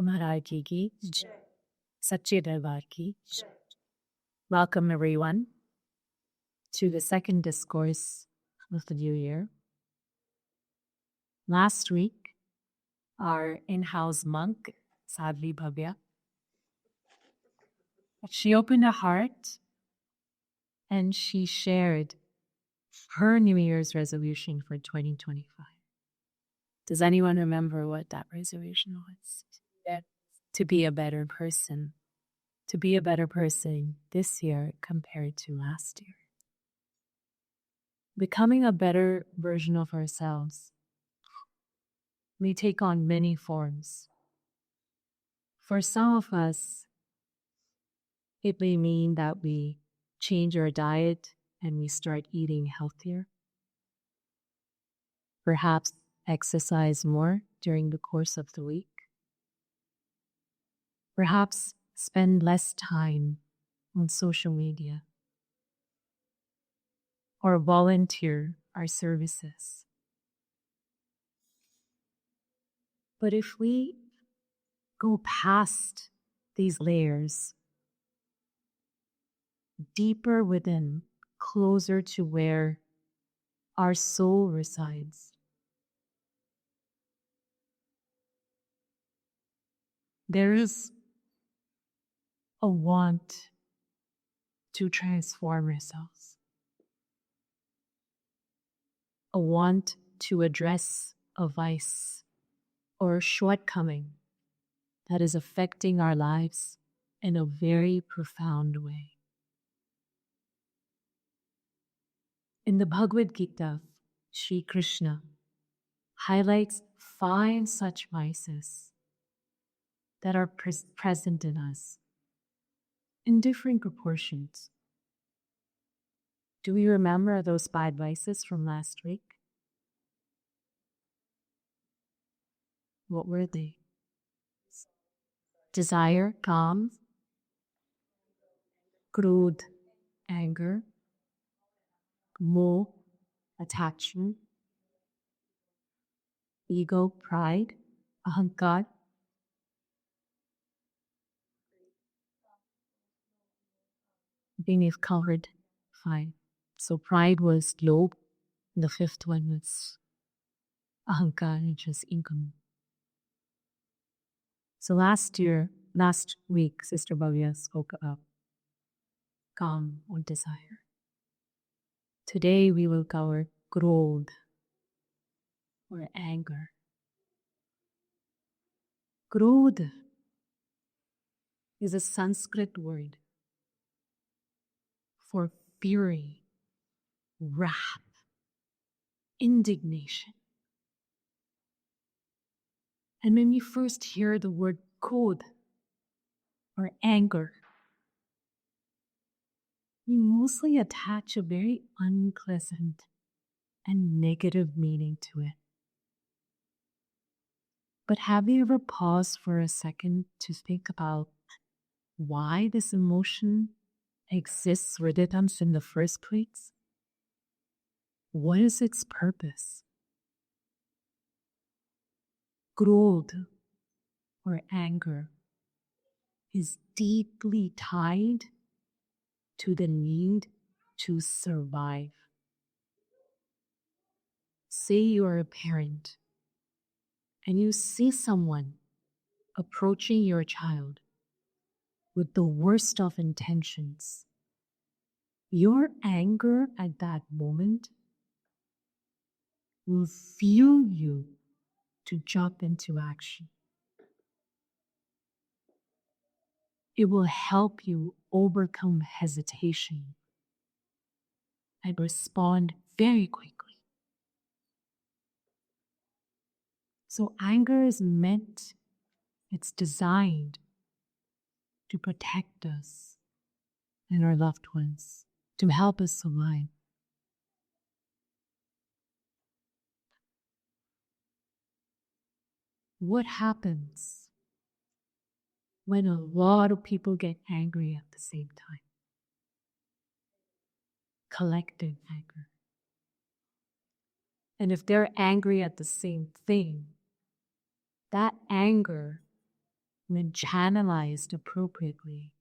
Maharaji ki Sache Darbar ki. Welcome everyone to the second discourse of the new year. Last week, our in-house monk, sadly Bhavya, she opened her heart and she shared her New Year's resolution for 2025. Does anyone remember what that resolution was? To be a better person. To be a better person this year compared to last year. Becoming a better version of ourselves may take on many forms. For some of us, it may mean that we change our diet and we start eating healthier. Perhaps exercise more during the course of the week. Perhaps spend less time on social media. Or volunteer our services. But if we go past these layers, deeper within, closer to where our soul resides, there is a want to transform ourselves, a want to address a vice or a shortcoming that is affecting our lives in a very profound way. In the Bhagavad Gita, Sri Krishna highlights 5 such vices that are present in us in different proportions. Do we remember those 5 vices from last week? What were they? Desire, calm, Krodh, anger, Moh, attachment, ego, pride, ahankar, I think we've covered 5. So pride was lobh, and the 5th one was ahankar, which is ego. So last week, Sister Bhavya spoke about calm or desire. Today we will cover Krodh or anger. Krodh is a Sanskrit word for fury, wrath, indignation. And when we first hear the word Krodh or anger, we mostly attach a very unpleasant and negative meaning to it. But have you ever paused for a second to think about why this emotion exists within us in the first place? What is its purpose? Krodh or anger is deeply tied to the need to survive. Say you are a parent and you see someone approaching your child with the worst of intentions. Your anger at that moment will fuel you to jump into action. It will help you overcome hesitation and respond very quickly. So anger is meant, it's designed to protect us and our loved ones, to help us survive. What happens when a lot of people get angry at the same time? Collective anger. And if they're angry at the same thing, that anger when channelized appropriately,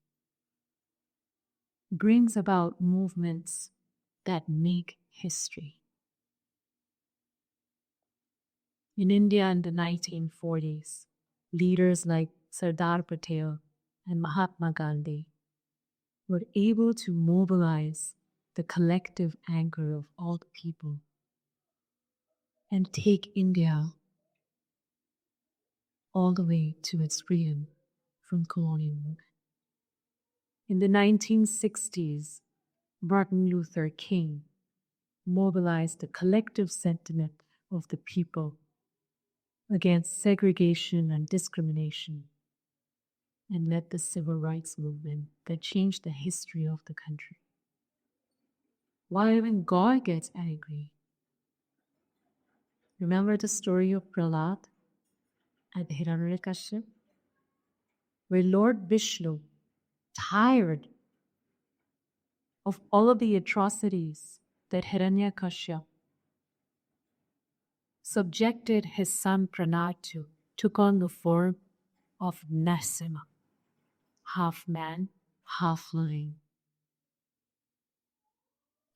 brings about movements that make history. In India in the 1940s, leaders like Sardar Patel and Mahatma Gandhi were able to mobilize the collective anger of all the people and take India all the way to its freedom from colonialism. In the 1960s, Martin Luther King mobilized the collective sentiment of the people against segregation and discrimination and led the civil rights movement that changed the history of the country. Why when God gets angry? Remember the story of Prahlad and Hiranyakashipu, where Lord Vishnu, tired of all of the atrocities that Hiranyakashipu subjected his son Prahlad to, took on the form of Nasima, half man, half lion.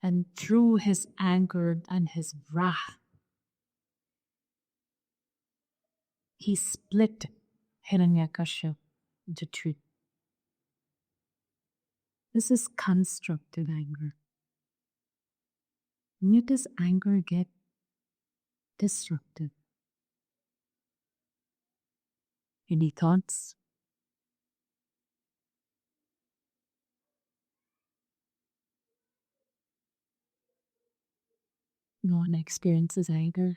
And through his anger and his wrath, he split Hiranyakashipu into two. This is constructive anger. When does anger get destructive? Any thoughts? No one experiences anger?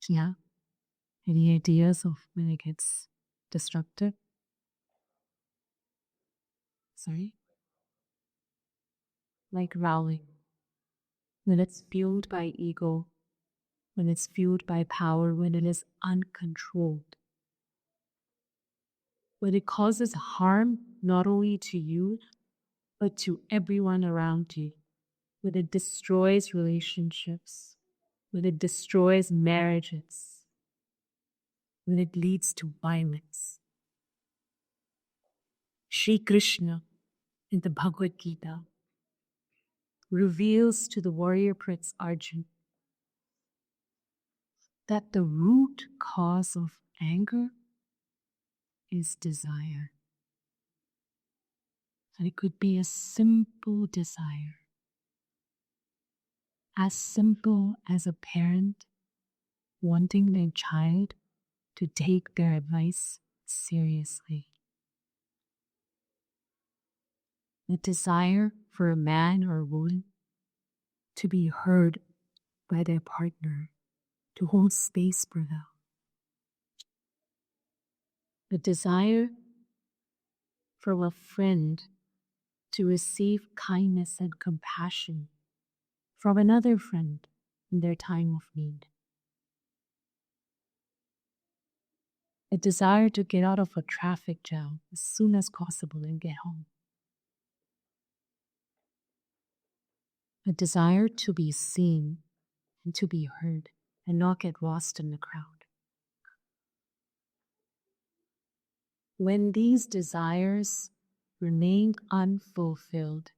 Yeah. Any ideas of when it gets destructive? Sorry? Like rowling. When it's fueled by ego, when it's fueled by power, when it is uncontrolled. When it causes harm not only to you, but to everyone around you. When it destroys relationships, when it destroys marriages, when it leads to violence. Sri Krishna in the Bhagavad Gita reveals to the warrior prince Arjuna that the root cause of anger is desire. And it could be a simple desire, as simple as a parent wanting their child to take their advice seriously. The desire for a man or a woman to be heard by their partner, to hold space for them. The desire from a friend to receive kindness and compassion from another friend in their time of need. A desire to get out of a traffic jam as soon as possible and get home. A desire to be seen and to be heard and not get lost in the crowd. When these desires remain unfulfilled,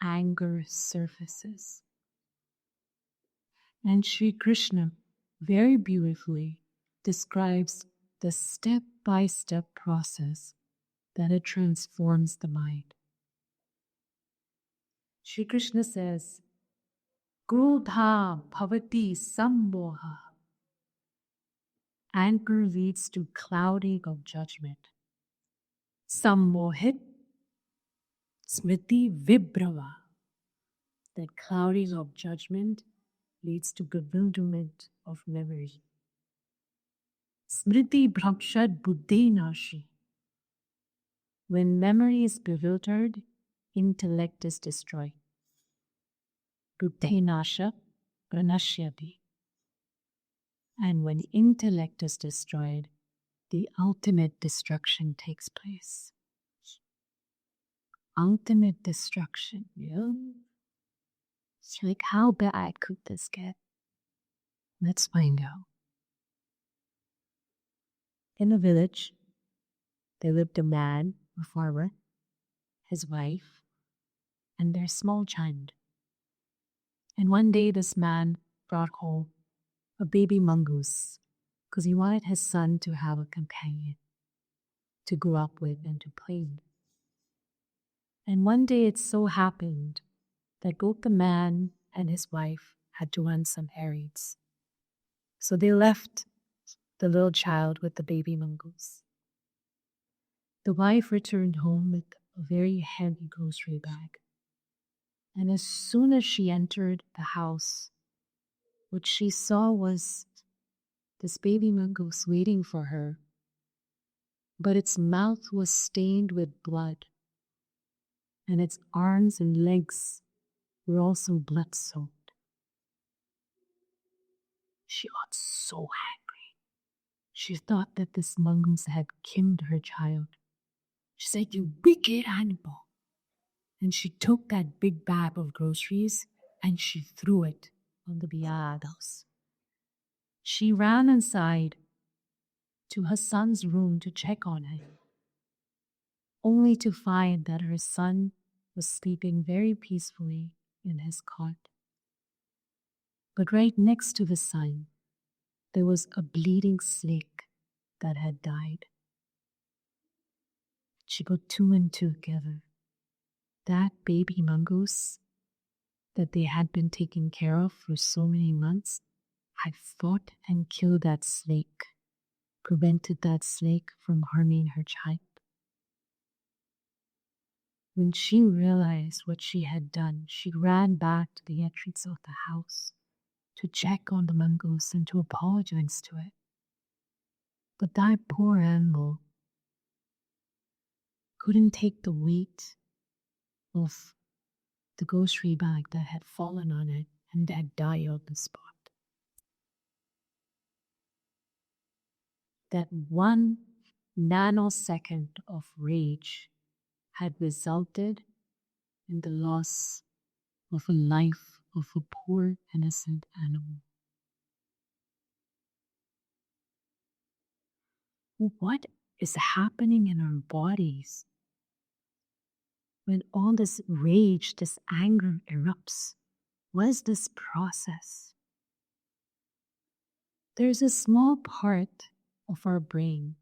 anger surfaces. And Sri Krishna very beautifully describes the step-by-step process that it transforms the mind. Sri Krishna says, Krodha bhavati sammoha. Anger leads to clouding of judgment. Sammohit smriti vibhrava. That clouding of judgment leads to bewilderment of memory. Smriti bhrakshad buddhi nashi. When memory is bewildered, intellect is destroyed. Buddhi nasha pranashyati. And when intellect is destroyed, the ultimate destruction takes place. Ultimate destruction, yeah? It's like, how bad could this get? Let's find out. In a village, there lived a man, a farmer, his wife, and their small child. And one day this man brought home a baby mongoose because he wanted his son to have a companion to grow up with and to play with. And one day it so happened that both the man and his wife had to run some errands. So they left the little child with the baby mongoose. The wife returned home with a very heavy grocery bag. And as soon as she entered the house, what she saw was this baby mongoose waiting for her, but its mouth was stained with blood, and its arms and legs were also blood-soaked. She got so angry. She thought that this mongoose had killed her child. She said, "You wicked animal." And she took that big bag of groceries and she threw it on the Biad house. She ran inside to her son's room to check on him, only to find that her son was sleeping very peacefully in his cot. But right next to the son, there was a bleeding snake that had died. She put two and two together. That baby mongoose that they had been taking care of for so many months had fought and killed that snake, prevented that snake from harming her child. When she realized what she had done, she ran back to the entrance of the house to check on the mongoose and to apologize to it. But that poor animal couldn't take the weight of the grocery bag that had fallen on it and had died on the spot. That one nanosecond of rage had resulted in the loss of a life of a poor innocent animal. What is happening in our bodies when all this rage, this anger erupts? What is this process? There's a small part of our brain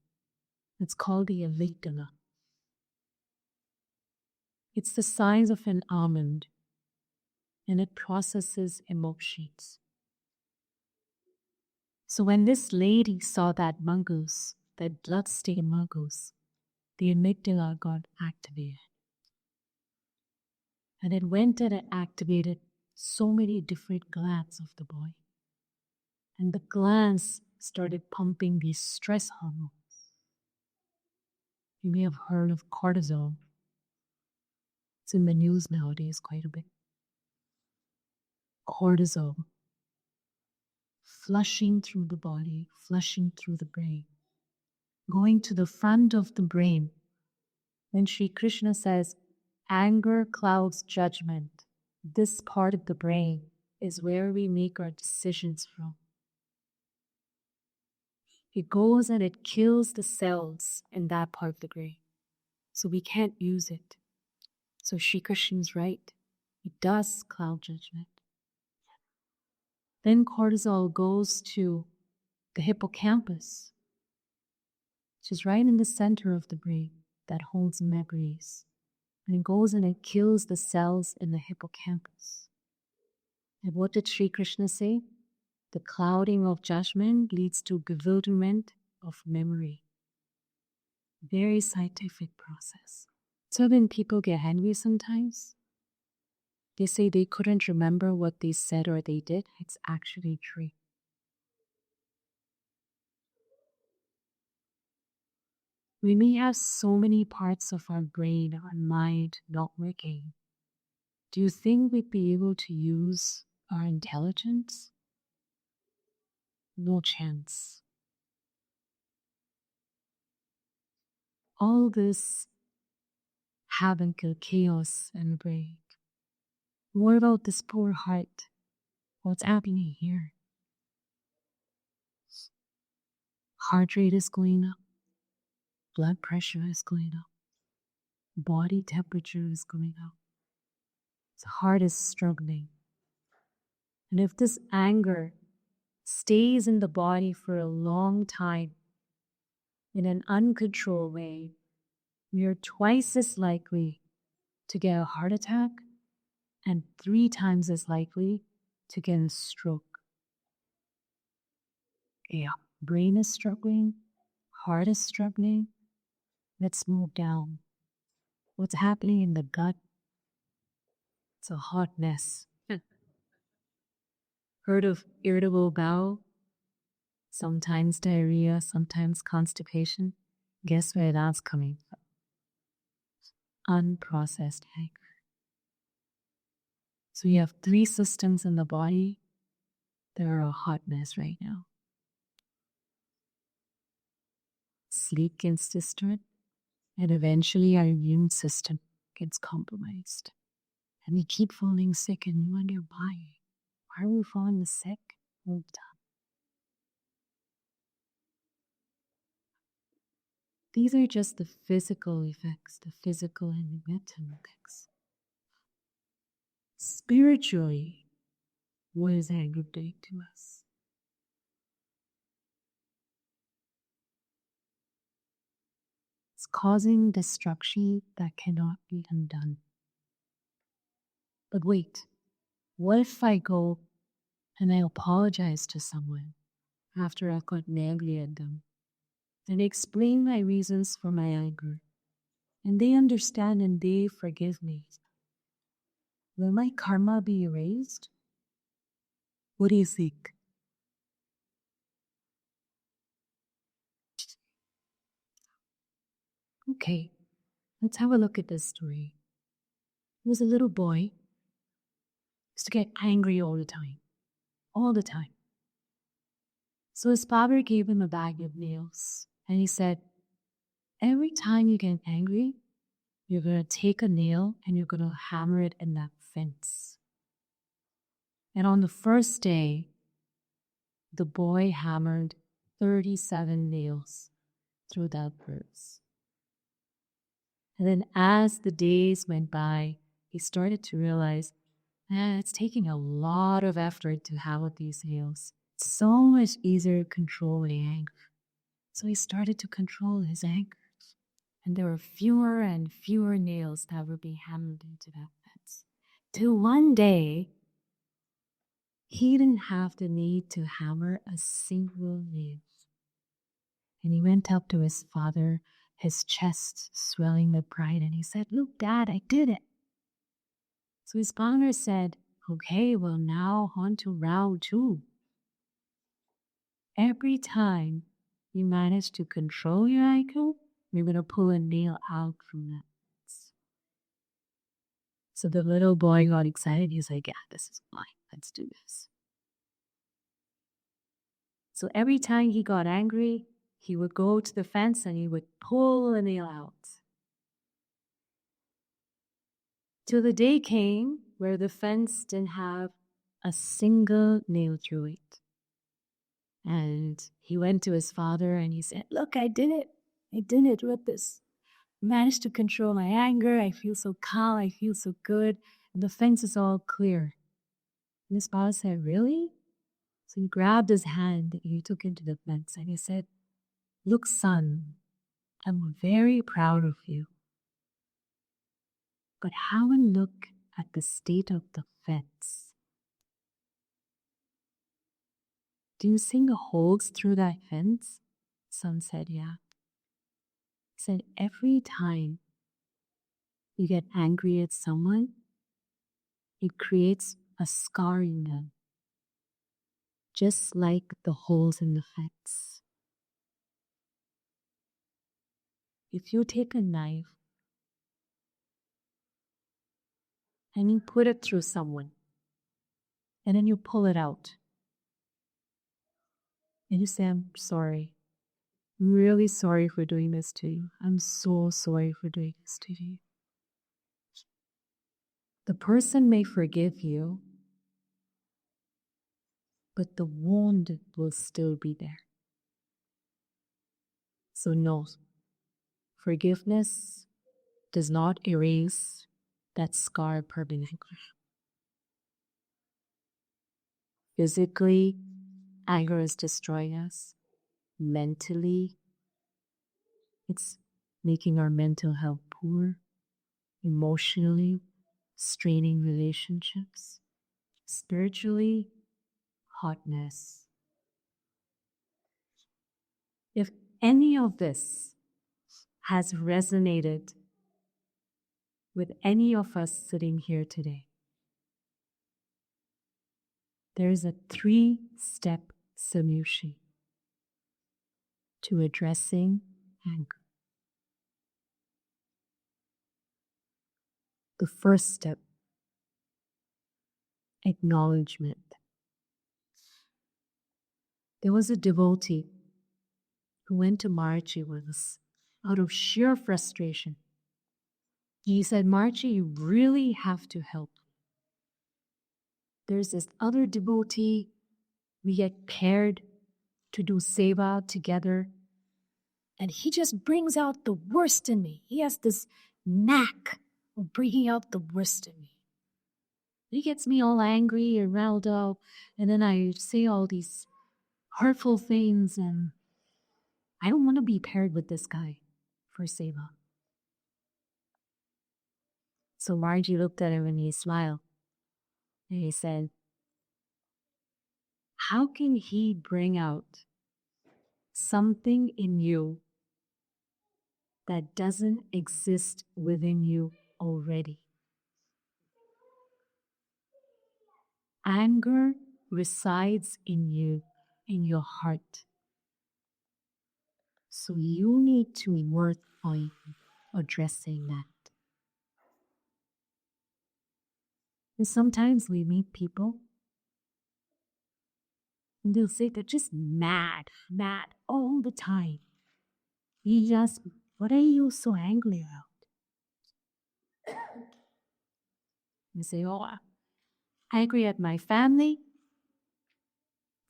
that's called the amygdala. It's the size of an almond, and it processes emotions. So when this lady saw that mongoose, that blood-stained mongoose, the amygdala got activated. And it went and it activated so many different glands of the body. And the glands started pumping these stress hormones. You may have heard of cortisol. It's in the news nowadays quite a bit. Cortisol, flushing through the body, flushing through the brain, going to the front of the brain. When Sri Krishna says, anger clouds judgment, this part of the brain is where we make our decisions from. It goes and it kills the cells in that part of the brain. So we can't use it. So Sri Krishna's right. It does cloud judgment. Then cortisol goes to the hippocampus, which is right in the center of the brain that holds memories. And it goes and it kills the cells in the hippocampus. And what did Sri Krishna say? The clouding of judgment leads to bewilderment of memory. Very scientific process. So when people get angry sometimes, they say they couldn't remember what they said or they did. It's actually true. We may have so many parts of our brain, our mind not working. Do you think we'd be able to use our intelligence? No chance. All this havoc and chaos in the brain. What about this poor heart? What's happening here? Heart rate is going up. Blood pressure is going up. Body temperature is going up. The heart is struggling. And if this anger stays in the body for a long time in an uncontrolled way, we are twice as likely to get a heart attack and 3 times as likely to get a stroke. Yeah, brain is struggling, heart is struggling. Let's move down. What's happening in the gut? It's a hot mess. Heard of irritable bowel? Sometimes diarrhea, sometimes constipation. Guess where that's coming from? Unprocessed anger. So you have 3 systems in the body that are a hot mess right now. Sleep gets disturbed, and eventually our immune system gets compromised. And we keep falling sick, and we wonder why. Why are we falling sick all the time? These are just the physical effects, the physical and the mental effects. Spiritually, what is anger doing to us? It's causing destruction that cannot be undone. But wait, what if I go and I apologize to someone after I've gotten angry at them and explain my reasons for my anger, and they understand and they forgive me? Will my karma be erased? What do you think? Okay, let's have a look at this story. There was a little boy who used to get angry all the time. All the time. So his father gave him a bag of nails, and he said, every time you get angry, you're going to take a nail and you're going to hammer it in that fence. And on the first day, the boy hammered 37 nails through that fence. And then as the days went by, he started to realize, it's taking a lot of effort to hammer these nails. It's so much easier to control the anger. So he started to control his anger. And there were fewer and fewer nails that would be hammered into that fence. Till one day, he didn't have the need to hammer a single nail. And he went up to his father, his chest swelling with pride, and he said, look, Dad, I did it. So his father said, okay, well now on to round 2. Every time you manage to control your anger, you're going to pull a nail out from that. So the little boy got excited. He's like, yeah, this is fine. Let's do this. So every time he got angry, he would go to the fence and he would pull a nail out. Till the day came where the fence didn't have a single nail through it. And he went to his father and he said, look, I did it. I did it with this. Managed to control my anger. I feel so calm. I feel so good. And the fence is all clear. And his father said, really? So he grabbed his hand and he took him to the fence and he said, look, son, I'm very proud of you. But have a look at the state of the fence. Do you see the holes through that fence? Son said, yeah. He said, every time you get angry at someone, it creates a scar in them, just like the holes in the fence. If you take a knife and you put it through someone, and then you pull it out, and you say, I'm sorry. I'm really sorry for doing this to you. I'm so sorry for doing this to you. The person may forgive you, but the wound will still be there. So no, Forgiveness does not erase that scar permanently. Physically, anger is destroying us. Mentally, it's making our mental health poor. Emotionally, straining relationships. Spiritually, hotness. If any of this has resonated with any of us sitting here today, there is a 3-step Samyushi to addressing anger. The first step, acknowledgement. There was a devotee who went to Marchi with us out of sheer frustration. He said, Marchi, you really have to help. There's this other devotee. We get paired to do seva together. And he just brings out the worst in me. He has this knack of bringing out the worst in me. He gets me all angry and riled up. And then I say all these hurtful things. And I don't want to be paired with this guy for seva. So Margie looked at him and he smiled. And he said, how can he bring out something in you that doesn't exist within you already? Anger resides in you, in your heart. So you need to work on addressing that. And sometimes we meet people and they'll say they're just mad all the time. What are you so angry about? You say, oh, I'm angry at my family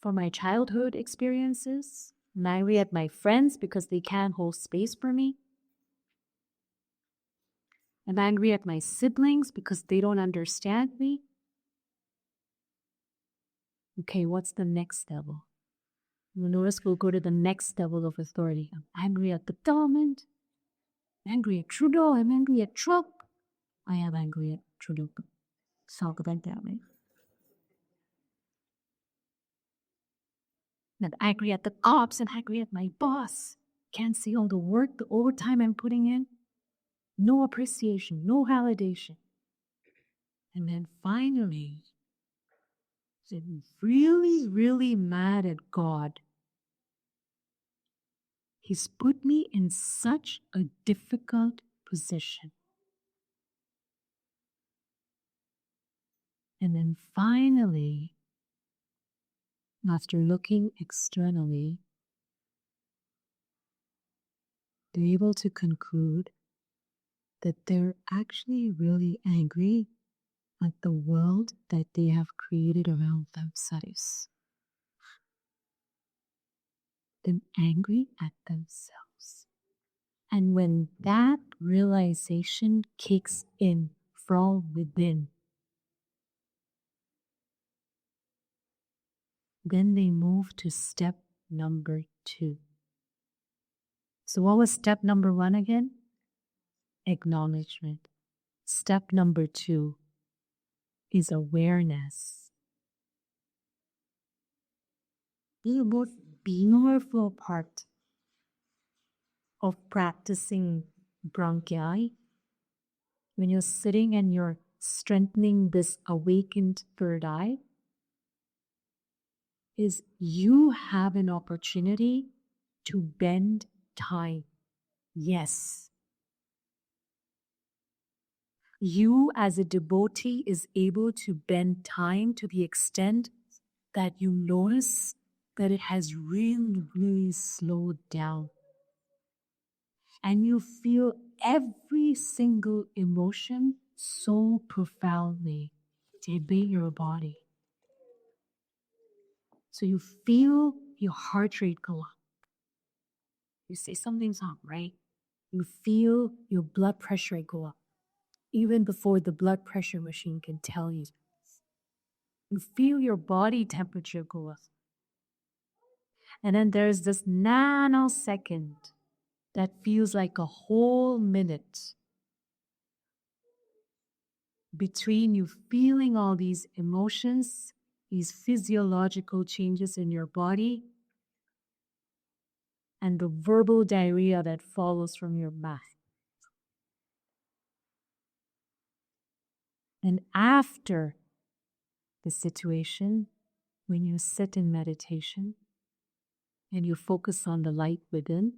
for my childhood experiences. I'm angry at my friends because they can't hold space for me. I'm angry at my siblings because they don't understand me. Okay, what's the next level? You'll notice we'll go to the next level of authority. I'm angry at the government. I'm angry at Trudeau. I'm angry at Trump. I am angry at Trudeau. Talk about that, right? I'm angry at the cops and angry at my boss. Can't see all the work, the overtime I'm putting in. No appreciation, no validation. And then finally, I'm really, really mad at God. He's put me in such a difficult position. And then finally, after looking externally, they're able to conclude that they're actually really angry at the world that they have created around themselves. They're angry at themselves. And when that realization kicks in from within, then they move to step number 2. So what was step number 1 again? Acknowledgement. Step number 2 is awareness. The most beautiful part of practicing bronchi, when you're sitting and you're strengthening this awakened third eye, is you have an opportunity to bend time. Yes. You as a devotee is able to bend time to the extent that you notice that it has really, really slowed down. And you feel every single emotion so profoundly within your body. So you feel your heart rate go up. You say something's not right. You feel your blood pressure go up, even before the blood pressure machine can tell you. You feel your body temperature go up. And then there's this nanosecond that feels like a whole minute between you feeling all these emotions, these physiological changes in your body, and the verbal diarrhea that follows from your mouth. And after the situation, when you sit in meditation and you focus on the light within,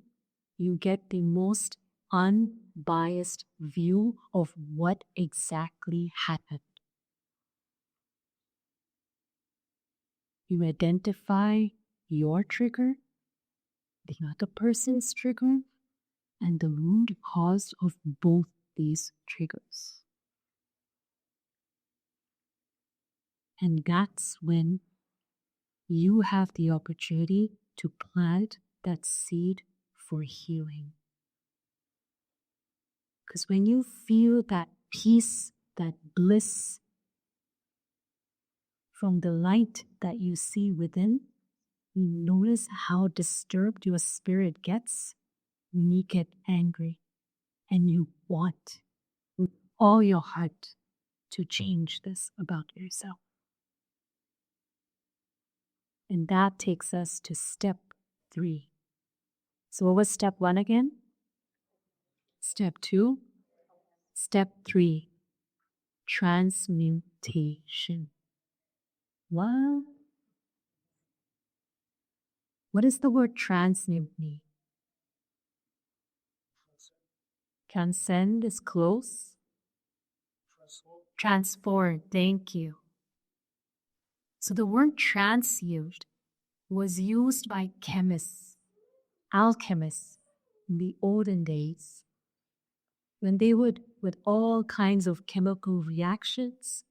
you get the most unbiased view of what exactly happened. You identify your trigger, the other person's trigger, and the root cause of both these triggers. And that's when you have the opportunity to plant that seed for healing. Because when you feel that peace, that bliss from the light that you see within, you notice how disturbed your spirit gets when you get angry and you want with all your heart to change this about yourself. And that takes us to step 3. So what was step 1 again? Step 2. Step 3. Transmutation. What does the word transmute mean? Transcend is close. Transform, thank you. So the word transmute was used by chemists, alchemists in the olden days when they would, with all kinds of chemical reactions,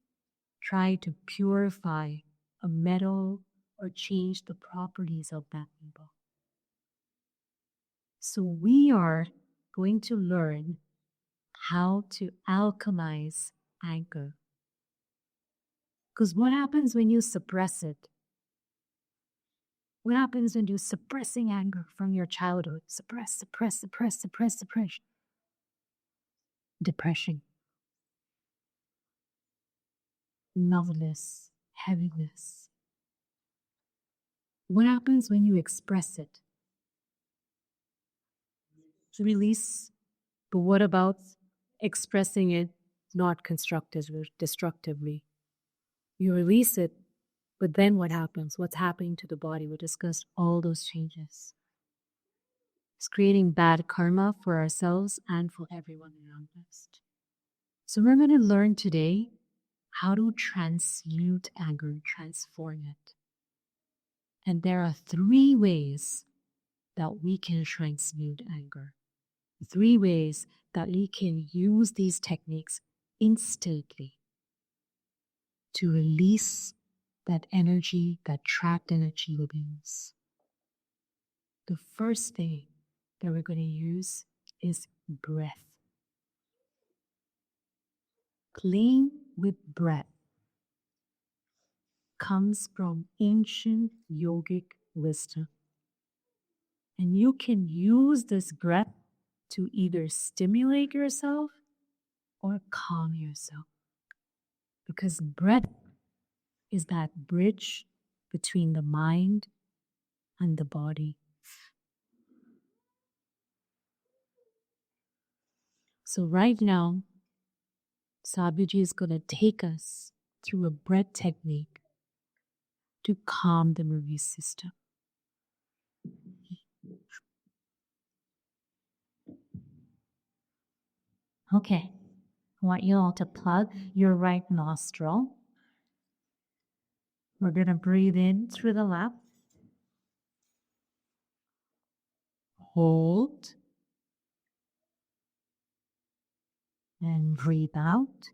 try to purify a metal or change the properties of that metal. So we are going to learn how to alchemize anger. Because what happens when you suppress it? What happens when you're suppressing anger from your childhood? Suppress. Depression. Nullness. Heaviness. What happens when you express it? Release. But what about expressing it not constructively, destructively? You release it, but then what happens? What's happening to the body? We discussed all those changes. It's creating bad karma for ourselves and for everyone around us. So we're going to learn today how to transmute anger, transform it. And there are 3 ways that we can transmute anger. 3 ways that we can use these techniques instantly to release that energy, that trapped energy within us. The first thing that we're going to use is breath. Playing with breath comes from ancient yogic wisdom. And you can use this breath to either stimulate yourself or calm yourself. Because breath is that bridge between the mind and the body. So right now, Sabiji is going to take us through a breath technique to calm the nervous system. Okay, I want you all to plug your right nostril. We're going to breathe in through the left. Hold. And breathe out.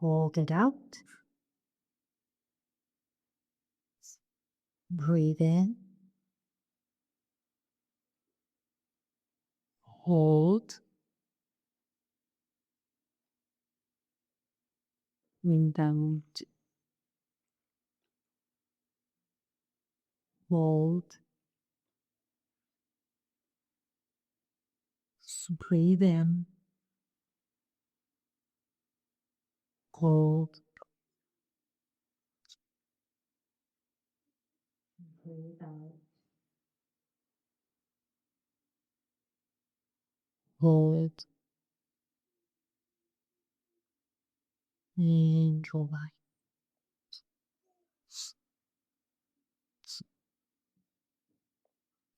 Hold it out. Breathe in. hold, indulge, hold, breathe in, hold, breathe out, hold, enjoy.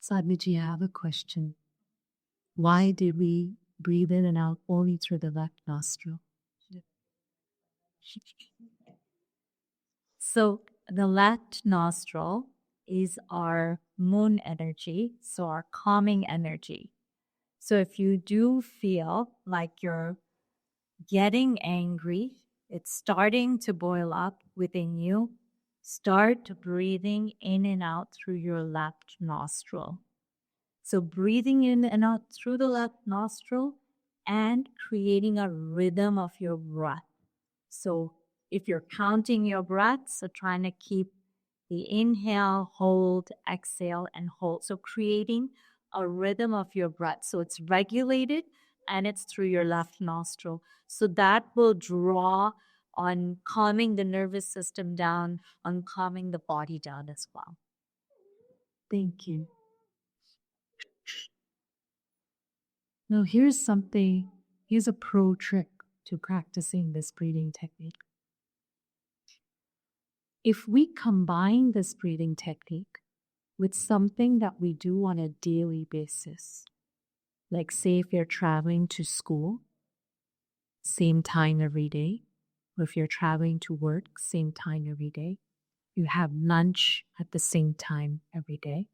Sadhguruji, I have a question. Why did we breathe in and out only through the left nostril? So the left nostril is our moon energy, so our calming energy. So if you do feel like you're getting angry, it's starting to boil up within you, start breathing in and out through your left nostril. So breathing in and out through the left nostril and creating a rhythm of your breath. So if you're counting your breaths, so trying to keep the inhale, hold, exhale, and hold. So creating a rhythm of your breath. So it's regulated and it's through your left nostril. So that will draw on calming the nervous system down, on calming the body down as well. Thank you. Now here's a pro trick to practicing this breathing technique. If we combine this breathing technique with something that we do on a daily basis, like say if you're traveling to school, same time every day, or if you're traveling to work, same time every day, you have lunch at the same time every day,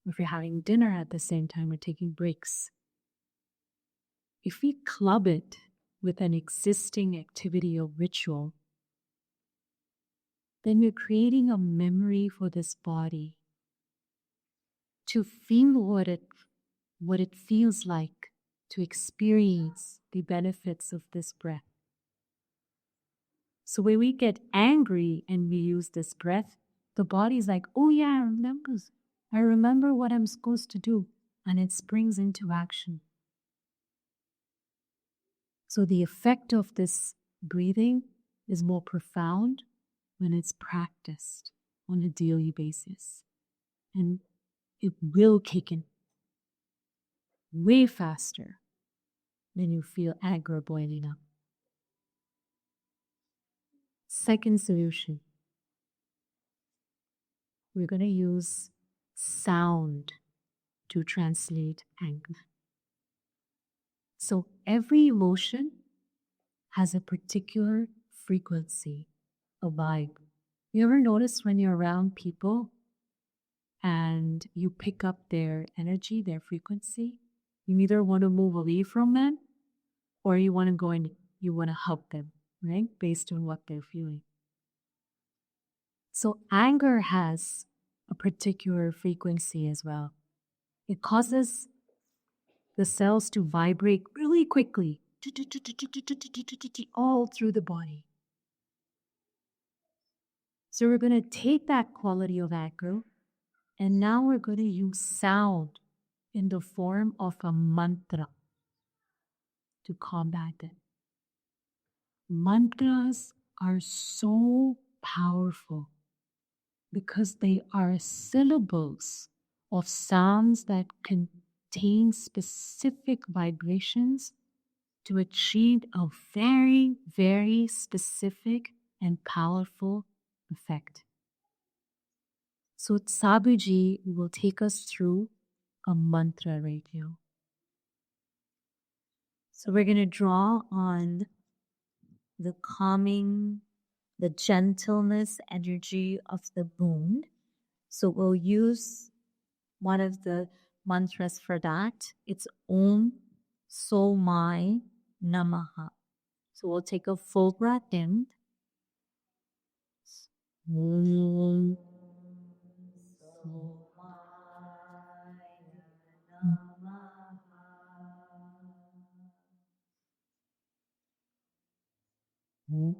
or if you're having dinner at the same time or taking breaks. If we club it with an existing activity or ritual, then we're creating a memory for this body to feel what it feels like to experience the benefits of this breath. So when we get angry and we use this breath, the body's like, oh yeah, I remember what I'm supposed to do, and it springs into action. So the effect of this breathing is more profound when it's practiced on a daily basis. And it will kick in way faster than you feel anger boiling up. Second solution, we're going to use sound to translate anger. So every emotion has a particular frequency, a vibe. You ever notice when you're around people and you pick up their energy, their frequency? You either want to move away from them or you want to go and you want to help them, right? Based on what they're feeling. So anger has a particular frequency as well. It causes the cells to vibrate really quickly, all through the body. So we're going to take that quality of anger, and now we're going to use sound in the form of a mantra to combat it. Mantras are so powerful because they are syllables of sounds that contain specific vibrations to achieve a very, very specific and powerful effect. So Sabuji will take us through a mantra right now. So we're going to draw on the calming, the gentleness energy of the moon. So we'll use one of the mantras for that. It's Om Somai Namaha. So we'll take a full breath in. Om Somai Namaha. And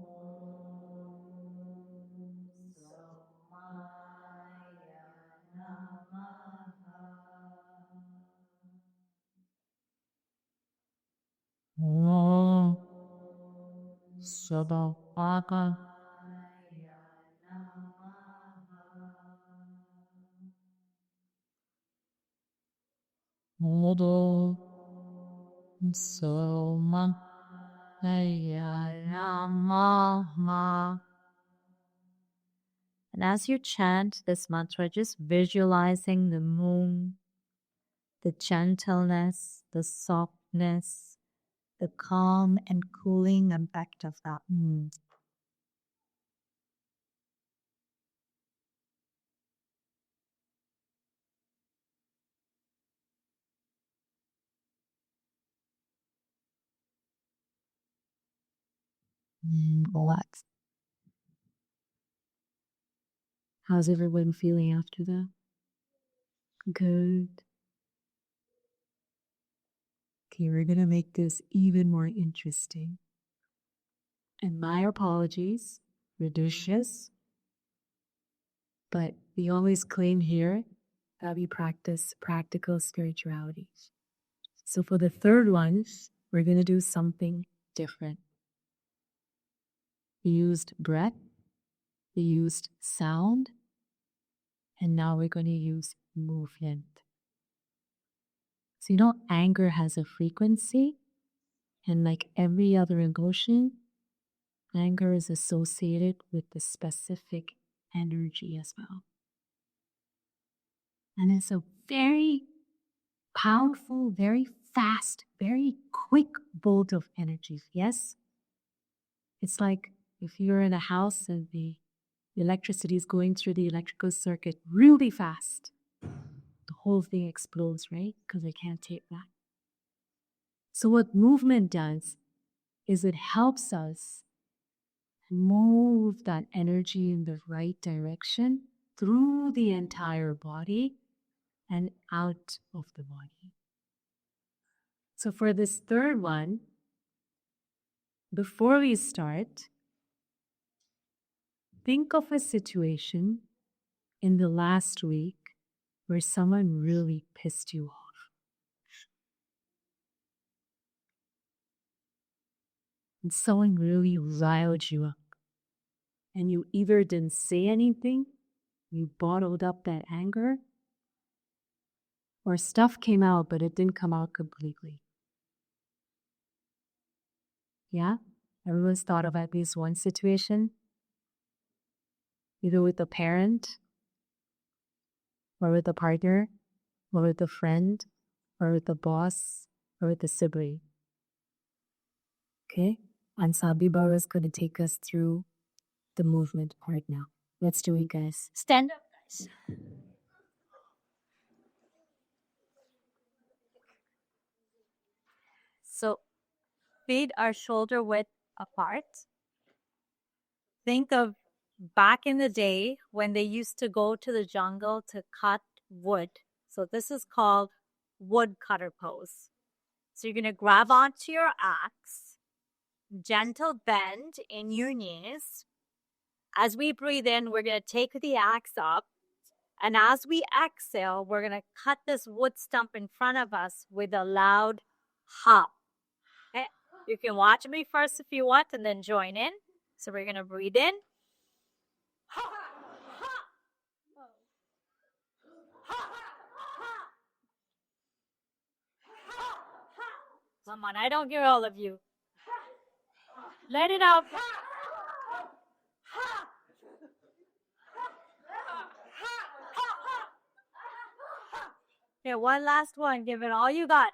as you chant this mantra, just visualizing the moon, the gentleness, the softness, the calm and cooling effect of that moon. Relax. How's everyone feeling after that? Good. Okay, we're going to make this even more interesting. And my apologies, Reducius, but we always claim here that we practice practical spirituality. So for the third one, we're going to do something different. We used breath, we used sound, and now we're going to use movement. So anger has a frequency, and like every other emotion, anger is associated with the specific energy as well. And it's a very powerful, very fast, very quick bolt of energy. Yes? It's like if you're in a house and the electricity is going through the electrical circuit really fast, the whole thing explodes, right? Because it can't take that. So what movement does is it helps us move that energy in the right direction through the entire body and out of the body. So for this third one, before we start, think of a situation in the last week where someone really pissed you off. And someone really riled you up. And you either didn't say anything, you bottled up that anger, or stuff came out, but it didn't come out completely. Yeah? Everyone's thought of at least one situation, either with a parent, or with a partner, or with a friend, or with a boss, or with a sibling. Okay? And Sabi Baba is going to take us through the movement part now. Let's do it, guys. Stand up, guys. So feet are shoulder width apart. Think of back in the day when they used to go to the jungle to cut wood. So this is called wood cutter pose. So you're going to grab onto your axe, gentle bend in your knees. As we breathe in, we're going to take the axe up. And as we exhale, we're going to cut this wood stump in front of us with a loud hop. Okay? You can watch me first if you want and then join in. So we're going to breathe in. Come on, I don't hear all of you. Let it out. Okay, one last one. Give it all you got.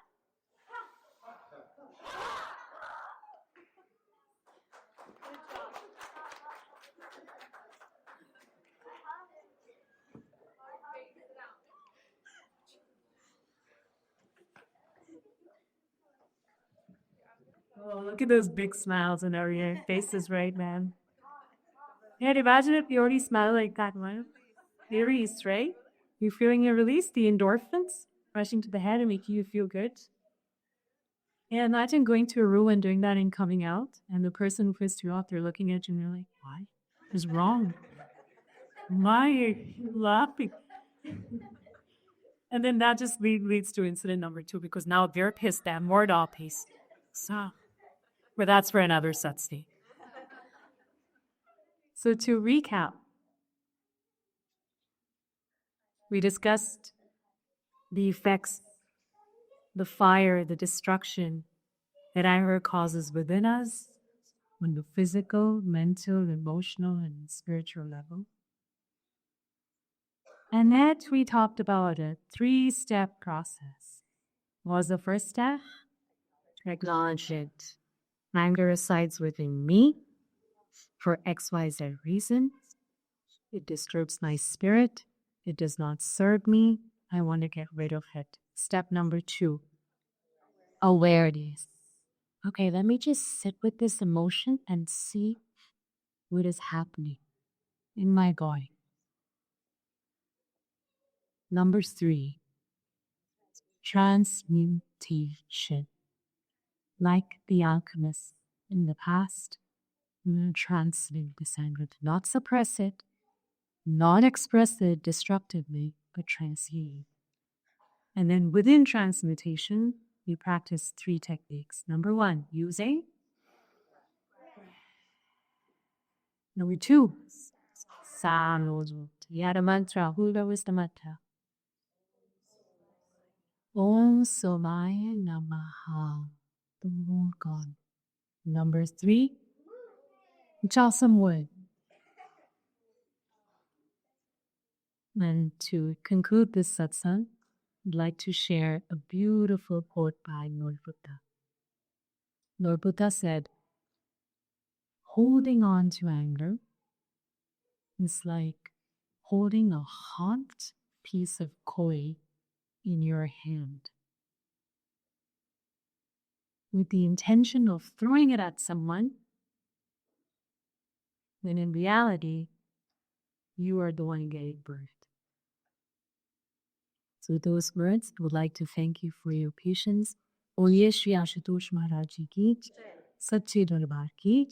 Oh, look at those big smiles on our faces, right, man? Yeah, imagine if you already smile like that, one. The release, right? You're feeling a release, the endorphins rushing to the head and making you feel good. And imagine going to a ruin, doing that and coming out, and the person who pissed you off, they're looking at you and you're like, why? What's wrong? Why are you laughing? And then that just leads to incident number 2, because now they're pissed at more doll piece. So, but that's for another satsang. So to recap, we discussed the effects, the fire, the destruction that anger causes within us on the physical, mental, emotional, and spiritual level. And that we talked about a 3-step process. What was the first step? To acknowledge it. Anger resides within me for XYZ reason. It disturbs my spirit. It does not serve me. I want to get rid of it. Step number 2, awareness. Okay, let me just sit with this emotion and see what is happening in my body. Number 3, transmutation. Like the alchemist in the past, transmute this anger, to not suppress it, not express it destructively, but transmute. And then within transmutation, we practice 3 techniques. Number 1, using. Number 2, Samyushi. Yada mantra. Hula was the mantra. Om Somaya Namaha. The Lord God. Number 3, Jasam wood. And to conclude this satsang, I'd like to share a beautiful quote by Lord Buddha. Lord Buddha said, holding on to anger is like holding a hot piece of koi in your hand with the intention of throwing it at someone, when in reality, you are the one getting burned. So with those words, I would like to thank you for your patience. Boliye Shri Ashutosh Maharaj Ji ki, Sache Darbar ki.